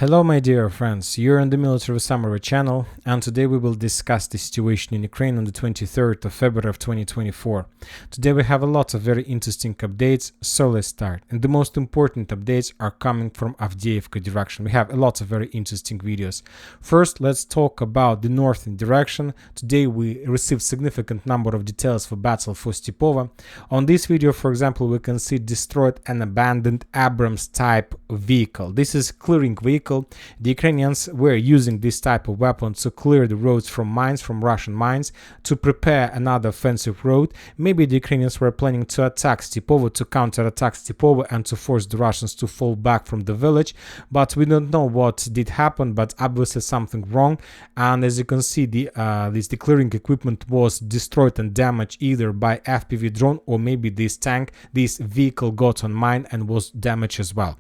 Hello my dear friends, you're on the Military Summary channel, and today we will discuss the situation in Ukraine on the 23rd of February of 2024. Today we have a lot of very interesting updates, so let's start. And the most important updates are coming from Avdiivka direction. We have a lot of very interesting videos. First, let's talk about the northern direction. Today we received significant number of details for battle for Stepove. On this video, for example, we can see destroyed and abandoned Abrams type vehicle. This is clearing vehicle. The Ukrainians were using this type of weapon to clear the roads from mines, from Russian mines, to prepare another offensive road. Maybe the Ukrainians were planning to attack Stepove, to counterattack Stepove, and to force the Russians to fall back from the village. But we don't know what did happen, but obviously something wrong. And as you can see, this clearing equipment was destroyed and damaged either by FPV drone, or maybe this vehicle got on mine and was damaged as well.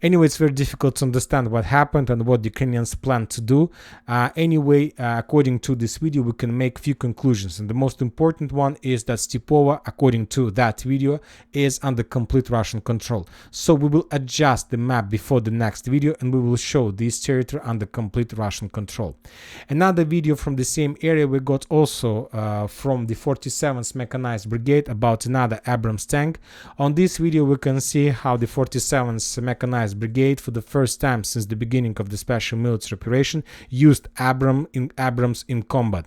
Anyway, it's very difficult to understand what happened and what the Ukrainians plan to do. According to this video, we can make few conclusions, and the most important one is that Stepove, according to that video, is under complete Russian control. So we will adjust the map before the next video, and we will show this territory under complete Russian control. Another video from the same area we got also from the 47th Mechanized Brigade about another Abrams tank. On this video we can see how the 47th Mechanized Brigade, for the first time since the beginning of the special military operation, used Abrams in combat.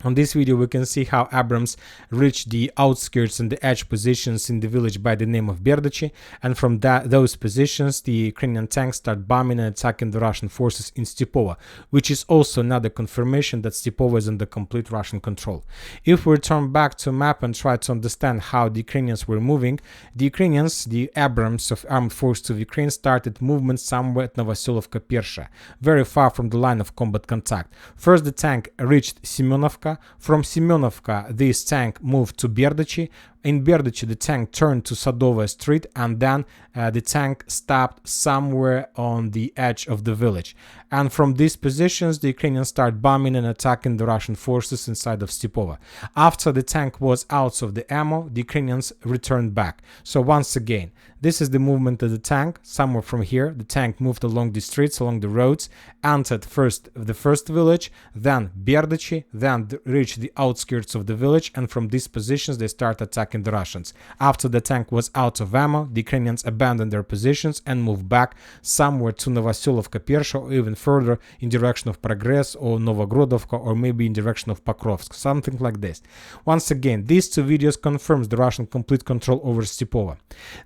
On this video we can see how Abrams reached the outskirts and the edge positions in the village by the name of Berdichi, and from those positions the Ukrainian tanks start bombing and attacking the Russian forces in Stepove, which is also another confirmation that Stepove is under complete Russian control. If we return back to map and try to understand how the Ukrainians were moving, the Abrams of Armed Forces of Ukraine started movement somewhere at Novoselovka Persha, very far from the line of combat contact. First the tank reached Semyonovka. From Semyonovka, this tank moved to Berdichi. In Berdichi, the tank turned to Sadova Street, and then the tank stopped somewhere on the edge of the village. And from these positions, the Ukrainians start bombing and attacking the Russian forces inside of Stepove. After the tank was out of the ammo, the Ukrainians returned back. So once again, this is the movement of the tank. Somewhere from here, the tank moved along the streets, along the roads, entered the first village, then Berdichi, then reached the outskirts of the village, and from these positions they start attacking the Russians. After the tank was out of ammo, the Ukrainians abandoned their positions and moved back somewhere to Novoselovka Persha, or even further in direction of Progress or Novogrodovka, or maybe in direction of Pokrovsk, something like this. Once again, these two videos confirms the Russian complete control over Stepove.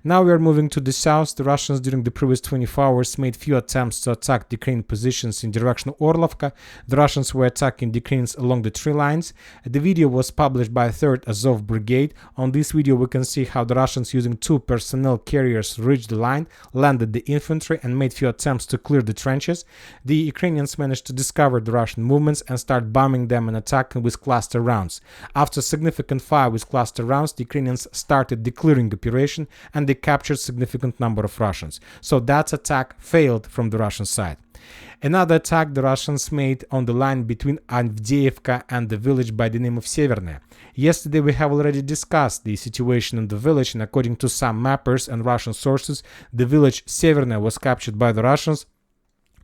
Now we are moving to the south. The Russians during the previous 24 hours made few attempts to attack the Ukrainian positions in direction of Orlovka. The Russians were attacking the Ukrainians along the tree lines. The video was published by 3rd Azov Brigade. On this video we can see how the Russians using 2 personnel carriers reached the line, landed the infantry, and made few attempts to clear the trenches. The Ukrainians managed to discover the Russian movements and start bombing them and attacking with cluster rounds. After significant fire with cluster rounds, the Ukrainians started the clearing operation, and they captured significant number of Russians. So that attack failed from the Russian side. Another attack the Russians made on the line between Avdiivka and the village by the name of Severne. Yesterday we have already discussed the situation in the village, and according to some mappers and Russian sources, the village Severne was captured by the Russians.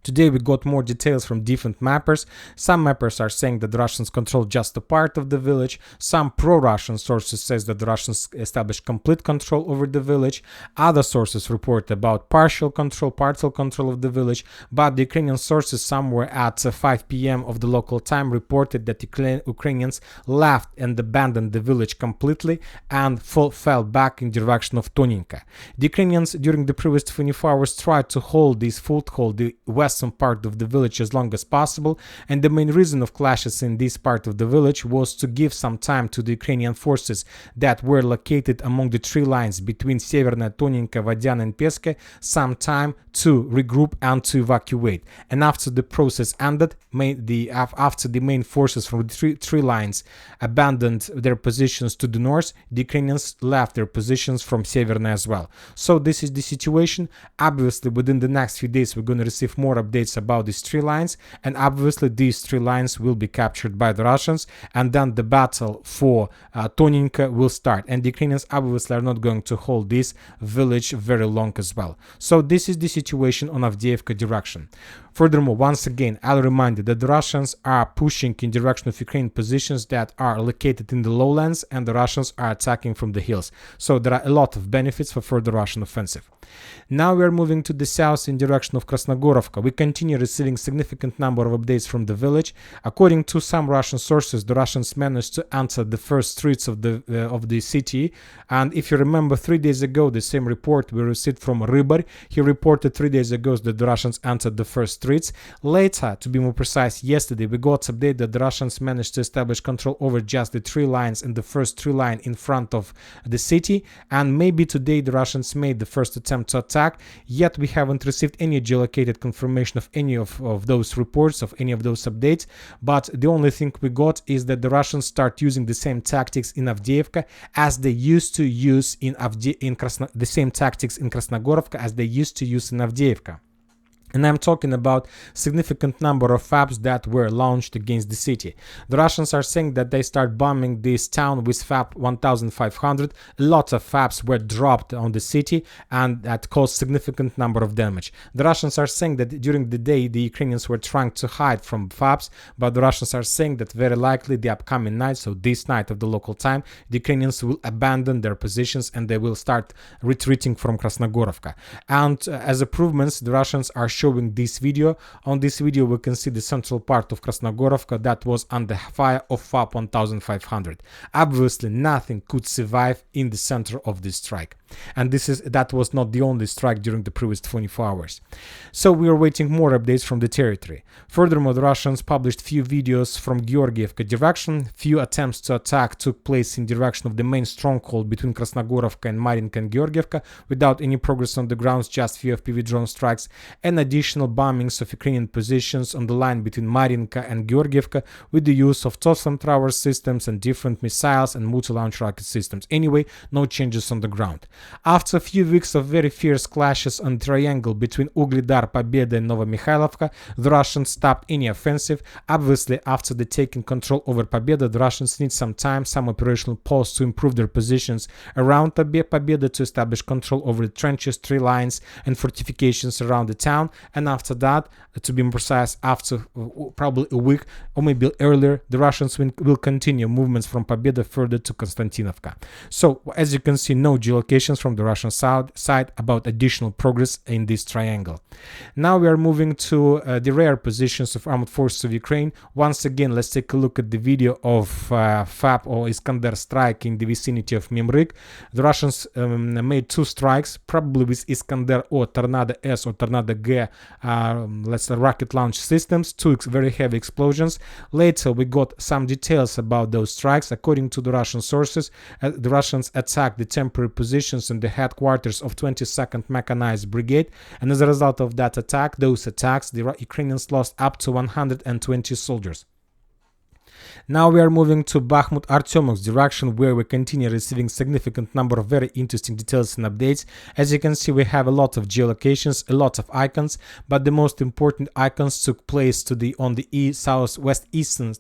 Today we got more details from different mappers. Some mappers are saying that the Russians control just a part of the village. Some pro-Russian sources says that the Russians established complete control over the village. Other sources report about partial control of the village. But the Ukrainian sources somewhere at 5 p.m. of the local time reported that Ukrainians left and abandoned the village completely and fell back in direction of Toninka. The Ukrainians during the previous 24 hours tried to hold this foothold, the western part of the village, as long as possible, and the main reason of clashes in this part of the village was to give some time to the Ukrainian forces that were located among the tree lines between Severna, Toninka, Vadiana and Peske some time to regroup and to evacuate. And after the process ended, after the main forces from the tree lines abandoned their positions to the north, the Ukrainians left their positions from Severna as well. So this is the situation. Obviously within the next few days we're going to receive more updates about these 3 lines, and obviously these 3 lines will be captured by the Russians, and then the battle for Toninka will start, and the Ukrainians obviously are not going to hold this village very long as well. So this is the situation on Avdiivka direction. Furthermore, once again, I'll remind you that the Russians are pushing in direction of Ukraine positions that are located in the lowlands, and the Russians are attacking from the hills. So there are a lot of benefits for further Russian offensive. Now we are moving to the south in direction of Krasnogorovka. We continue receiving significant number of updates from the village. According to some Russian sources, the Russians managed to enter the first streets of the city. And if you remember, 3 days ago, the same report we received from Rybar, he reported 3 days ago that the Russians entered the first streets. Later, to be more precise, yesterday, we got update that the Russians managed to establish control over just the 3 lines and the first 3 line in front of the city. And maybe today the Russians made the first attempt to attack, yet we haven't received any geolocated confirmation of any of those reports, of any of those updates. But the only thing we got is that the Russians start using the same tactics in Avdiivka as they used to use the same tactics in Krasnogorovka as they used to use in Avdiivka. And I'm talking about significant number of FABs that were launched against the city. The Russians are saying that they start bombing this town with FAB 1500. Lots of FABs were dropped on the city, and that caused significant number of damage. The Russians are saying that during the day the Ukrainians were trying to hide from FABs, but the Russians are saying that very likely the upcoming night, so this night of the local time, the Ukrainians will abandon their positions and they will start retreating from Krasnogorovka. And as improvements, the Russians are showing this video. On this video we can see the central part of Krasnogorovka that was under fire of FAB 1500. Obviously nothing could survive in the center of this strike, and that was not the only strike during the previous 24 hours. So we are waiting more updates from the territory. Furthermore, the Russians published few videos from Georgievka direction. Few attempts to attack took place in direction of the main stronghold between Krasnogorovka and Marinka and Georgievka without any progress on the ground, just few FPV drone strikes and additional bombings of Ukrainian positions on the line between Marinka and Georgievka with the use of Toslem tower systems and different missiles and multi-launch rocket systems. Anyway, no changes on the ground. After a few weeks of very fierce clashes on the triangle between Ugledar, Pobeda and Novomikhailivka, the Russians stopped any offensive. Obviously, after the taking control over Pobeda, the Russians need some time, some operational pause to improve their positions around Pobeda to establish control over the trenches, 3 lines and fortifications around the town. And after that, to be precise, after probably a week or maybe earlier, the Russians will continue movements from Pobeda further to Konstantinovka. So, as you can see, no geolocations from the Russian side about additional progress in this triangle. Now we are moving to the rear positions of armed forces of Ukraine. Once again, let's take a look at the video of FAB or Iskander strike in the vicinity of Memrik. The Russians made 2 strikes, probably with Iskander or Tornado S or Tornado G, let's say rocket launch systems, 2 very heavy explosions. Later we got some details about those strikes. According to the Russian sources, the Russians attacked the temporary positions in the headquarters of 22nd Mechanized Brigade, and as a result of those attacks, the Ukrainians lost up to 120 soldiers. Now we are moving to Bakhmut-Artyomovsk direction, where we continue receiving significant number of very interesting details and updates. As you can see, we have a lot of geolocations, a lot of icons, but the most important icons took place on the southeastern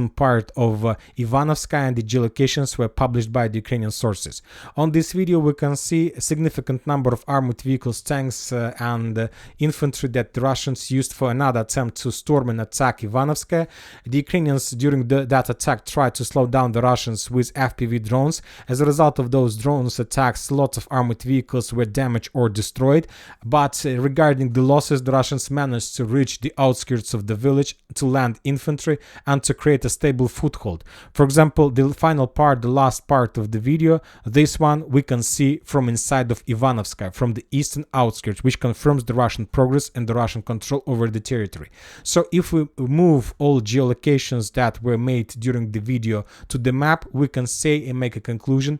part of Ivanovska, and the geolocations were published by the Ukrainian sources. On this video, we can see a significant number of armored vehicles, tanks, and infantry that the Russians used for another attempt to storm and attack Ivanovska. The Ukrainians during that attack tried to slow down the Russians with FPV drones. As a result of those drones attacks, lots of armored vehicles were damaged or destroyed. But regarding the losses, the Russians managed to reach the outskirts of the village, to land infantry, and to create a stable foothold. For example, the final part, the last part of the video, this one we can see from inside of Ivanovska, from the eastern outskirts, which confirms the Russian progress and the Russian control over the territory. So if we move all geolocations that were made during the video to the map, we can say and make a conclusion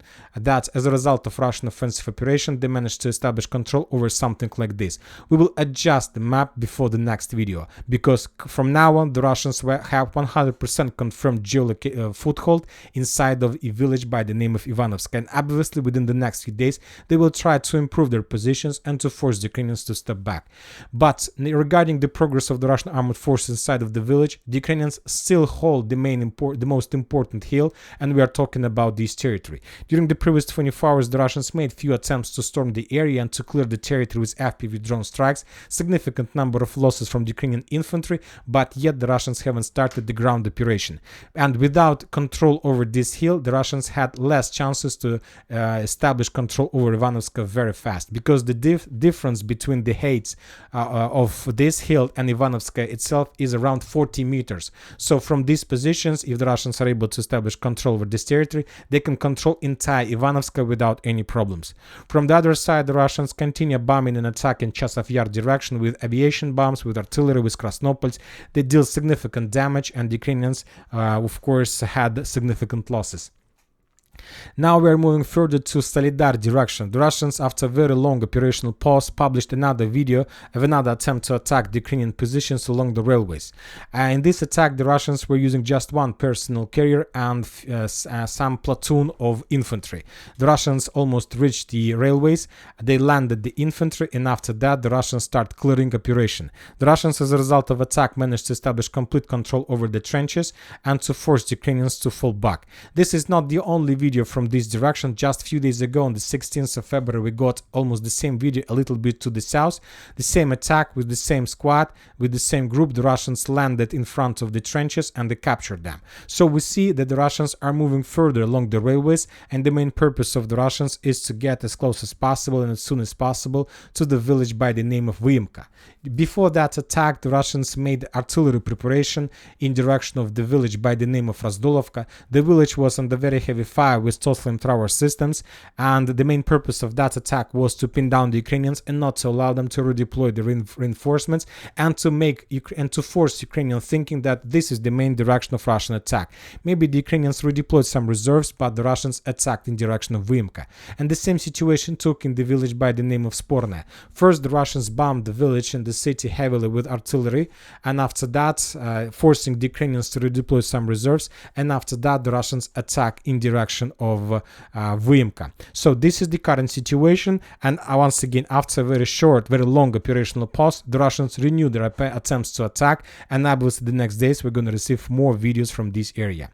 that as a result of Russian offensive operation, they managed to establish control over something like this. We will adjust the map before the next video, because from now on the Russians have 100% confirmed foothold inside of a village by the name of Ivanovsk, and obviously within the next few days they will try to improve their positions and to force the Ukrainians to step back. But regarding the progress of the Russian armed forces inside of the village, the Ukrainians still hold the most important hill, and we are talking about this territory. During the previous 24 hours, the Russians made few attempts to storm the area and to clear the territory with FPV drone strikes, significant number of losses from the Ukrainian infantry, but yet the Russians haven't started the ground operation. And without control over this hill, the Russians had less chances to establish control over Ivanovsk very fast, because the difference between the heights of this hill and Ivanovsk itself is around 40 meters. So from these positions, if the Russians are able to establish control over this territory, they can control entire Ivanovsk without any problems. From the other side, the Russians continue bombing and attacking Chasov Yar direction with aviation bombs, with artillery, with Krasnopolsk. They deal significant damage, and the Ukrainians, of course, had significant losses. Now we are moving further to Solidar direction. The Russians, after a very long operational pause, published another video of another attempt to attack the Ukrainian positions along the railways. In this attack, the Russians were using just one personnel carrier and some platoon of infantry. The Russians almost reached the railways. They landed the infantry, and after that, the Russians start clearing operation. The Russians, as a result of attack, managed to establish complete control over the trenches and to force the Ukrainians to fall back. This is not the only video from this direction. Just a few days ago, on the 16th of February, we got almost the same video a little bit to the south. The same attack with the same squad, with the same group. The Russians landed in front of the trenches and they captured them. So we see that the Russians are moving further along the railways, and the main purpose of the Russians is to get as close as possible and as soon as possible to the village by the name of Vyimka. Before that attack, the Russians made artillery preparation in direction of the village by the name of Razdolovka. The village was under very heavy fire with total flamethrower systems, and the main purpose of that attack was to pin down the Ukrainians and not to allow them to redeploy the reinforcements, and to force Ukrainian thinking that this is the main direction of Russian attack. Maybe the Ukrainians redeployed some reserves, but the Russians attacked in direction of Vyimka. And the same situation took in the village by the name of Sporne. First, the Russians bombed the village and the city heavily with artillery, and after that, forcing the Ukrainians to redeploy some reserves, and after that, the Russians attack in direction of Vyimka. So this is the current situation, and once again, after a very short, very long operational pause, the Russians renewed their attempts to attack, and obviously the next days we're going to receive more videos from this area.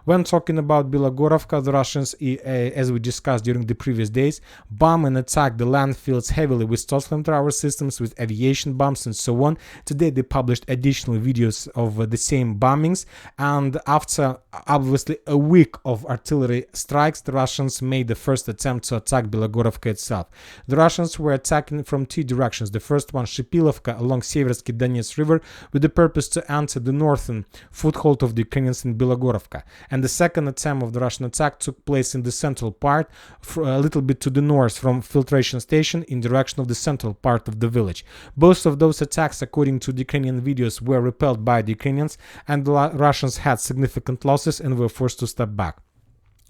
When talking about Bilogorovka, the Russians, as we discussed during the previous days, bomb and attack the landfills heavily with flamethrower systems, with aviation bombs and so on. Today they published additional videos of the same bombings, and after obviously a week of artillery strikes, the Russians made the first attempt to attack Bilogorovka itself. The Russians were attacking from two directions. The first one, Shipilovka, along Seversky Donetsk River, with the purpose to enter the northern foothold of the Ukrainians in Bilogorovka. And the second attempt of the Russian attack took place in the central part, a little bit to the north from filtration station, in direction of the central part of the village. Both of those attacks, according to the Ukrainian videos, were repelled by the Ukrainians, and the Russians had significant losses and were forced to step back.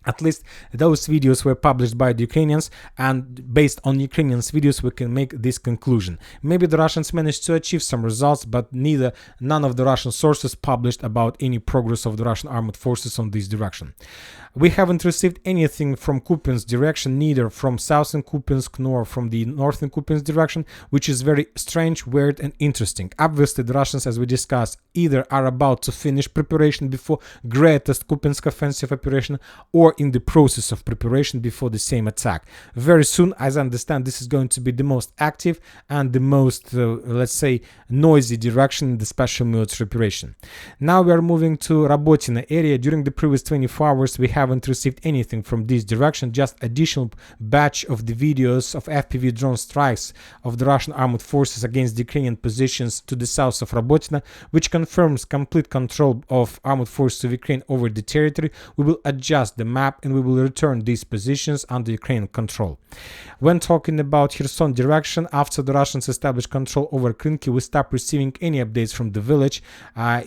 At least those videos were published by the Ukrainians, and based on Ukrainians' videos we can make this conclusion. Maybe the Russians managed to achieve some results, but none of the Russian sources published about any progress of the Russian armed forces on this direction. We haven't received anything from Kupiansk direction, neither from southern Kupiansk nor from the northern Kupiansk direction, which is very strange, weird and interesting. Obviously the Russians, as we discussed, either are about to finish preparation before greatest Kupiansk offensive operation, or in the process of preparation before the same attack. Very soon, as I understand, this is going to be the most active and the most, let's say, noisy direction in the special military operation. Now we are moving to Rabotina area. During the previous 24 hours, we haven't received anything from this direction, just additional batch of the videos of FPV drone strikes of the Russian armed forces against the Ukrainian positions to the south of Rabotina, which confirms complete control of armed forces of Ukraine over the territory. We will adjust the map map, and we will return these positions under Ukrainian control. When talking about Kherson direction, after the Russians established control over Krinky, we stopped receiving any updates from the village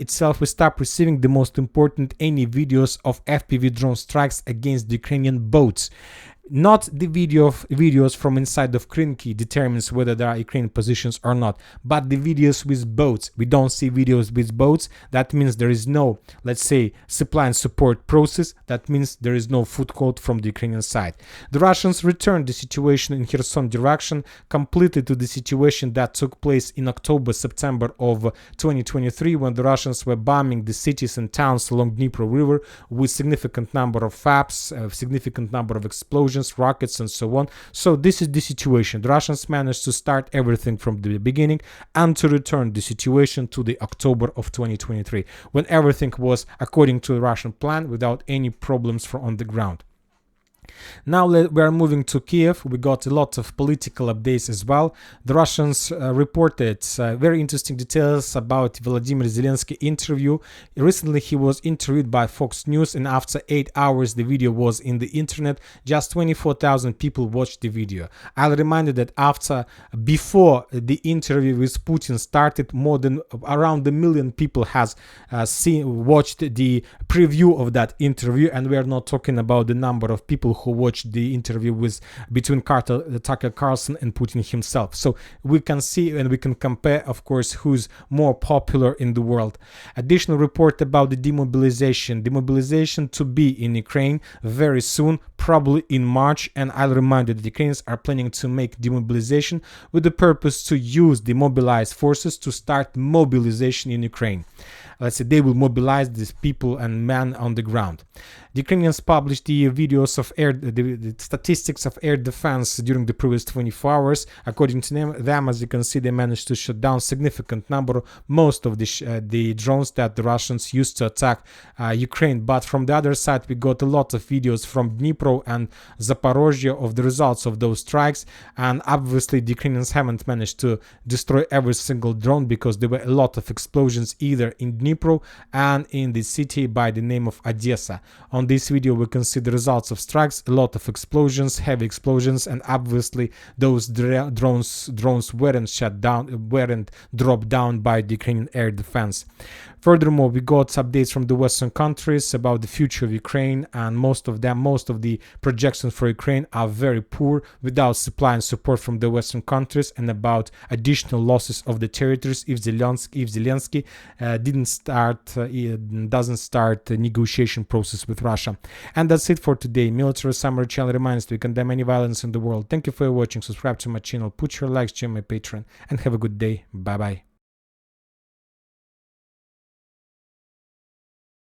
itself. We stopped receiving the most important, any videos of FPV drone strikes against the Ukrainian boats. Not the videos from inside of Krinky determines whether there are Ukrainian positions or not, but the videos with boats. We don't see videos with boats. That means there is no, let's say, supply and support process. That means there is no food code from the Ukrainian side. The Russians returned the situation in Kherson direction completely to the situation that took place in October, September of 2023, when the Russians were bombing the cities and towns along Dnipro River with significant number of FAPs, a significant number of explosions, rockets, and so on. So this is the situation. The Russians managed to start everything from the beginning and to return the situation to the October of 2023, when everything was according to the Russian plan without any problems on the ground. Now we are moving to Kiev. We got a lot of political updates as well. The Russians reported very interesting details about Vladimir Zelensky interview. Recently he was interviewed by Fox News, and after 8 hours the video was in the internet. Just 24,000 people watched the video. I'll remind you that before the interview with Putin started, more than around 1 million people has watched the preview of that interview, and we are not talking about the number of people who watched the interview between Tucker Carlson and Putin himself. So we can see and we can compare, of course, who's more popular in the world. Additional report about the demobilization. Demobilization to be in Ukraine very soon, probably in March, and I'll remind you that the Ukrainians are planning to make demobilization with the purpose to use the mobilized forces to start mobilization in Ukraine. Let's say they will mobilize these people and men on the ground. The Ukrainians published the videos of the statistics of air defense during the previous 24 hours. According to them, as you can see, they managed to shut down significant number, most of the drones that the Russians used to attack Ukraine. But from the other side, we got a lot of videos from Dnipro and Zaporozhye of the results of those strikes. And obviously, the Ukrainians haven't managed to destroy every single drone because there were a lot of explosions either in Dnipro and in the city by the name of Odessa. On this video we can see the results of strikes, a lot of explosions, heavy explosions, and obviously those drones weren't dropped down by the Ukrainian air defense. Furthermore, we got updates from the Western countries about the future of Ukraine, and most of the projections for Ukraine are very poor, without supply and support from the Western countries, and about additional losses of the territories if Zelensky doesn't start a negotiation process with Russia. And that's it for today. Military Summary channel reminds you to condemn any violence in the world. Thank you for watching. Subscribe to my channel, put your likes, join my Patreon, and have a good day. Bye bye.